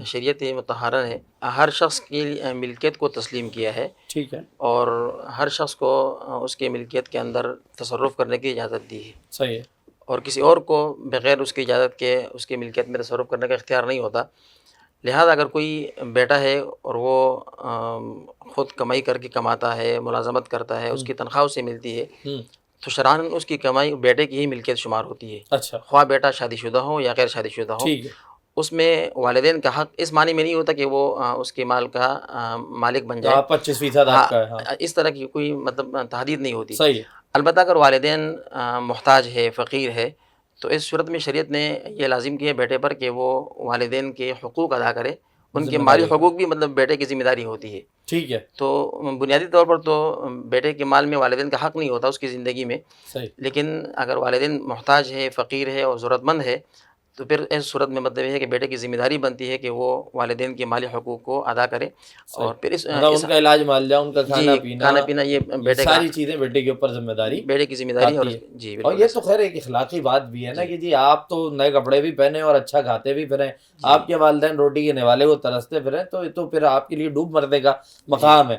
شریعت مطہرہ نے ہر شخص کی ملکیت کو تسلیم کیا ہے، ٹھیک ہے، اور ہر شخص کو اس کی ملکیت کے اندر تصرف کرنے کی اجازت دی ہے، صحیح ہے، اور کسی اور کو بغیر اس کی اجازت کے اس کی ملکیت میں تصرف کرنے کا اختیار نہیں ہوتا۔ لہذا اگر کوئی بیٹا ہے اور وہ خود کمائی کر کے کماتا ہے، ملازمت کرتا ہے، اس کی تنخواہ اسے ملتی ہے، تو شرعاً اس کی کمائی بیٹے کی ہی ملکیت شمار ہوتی ہے، اچھا، خواہ بیٹا شادی شدہ ہو یا غیر شادی شدہ ہو۔ ٹھیک ہے، اس میں والدین کا حق اس معنی میں نہیں ہوتا کہ وہ اس کے مال کا مالک بن جائے، 25% ہاں، آپ کا ہے، ہاں، اس طرح کی کوئی مطلب تحدید نہیں ہوتی۔ صحیح ہے، البتہ اگر والدین محتاج ہے، فقیر ہے، تو اس صورت میں شریعت نے یہ لازم کیا ہے بیٹے پر کہ وہ والدین کے حقوق ادا کرے، ان کے ذمہ مالی داری کا، حقوق بھی مطلب بیٹے کی ذمہ داری ہوتی ہے۔ ٹھیک ہے، تو بنیادی طور پر تو بیٹے کے مال میں والدین کا حق نہیں ہوتا اس کی زندگی میں، صحیح، لیکن اگر والدین محتاج ہے، فقیر ہے اور ضرورت مند ہے، تو پھر اس صورت میں مطلب یہ ہے کہ بیٹے کی ذمہ داری بنتی ہے کہ وہ والدین کے مالی حقوق کو ادا کرے، صحیح، اور پھر مطلب اس ان کا علاج معالجہ، ان کا جی کھانا پینا، کھانا پینا یہ یہ بیٹے کا، ساری چیزیں بیٹے کے اوپر ذمہ داری بیٹے کی ذمہ داری ہے، اور آتی ہے۔ جی اور بالکل یہ ایسا تو خیر ایک اخلاقی بات بھی ہے نا جی کہ جی آپ تو نئے کپڑے بھی پہنے اور اچھا کھاتے بھی پھریں، جی آپ کے والدین روٹی کے نوالے کو ترستے پھریں، تو یہ تو پھر آپ کے لیے ڈوب مرنے کا جی مقام ہے۔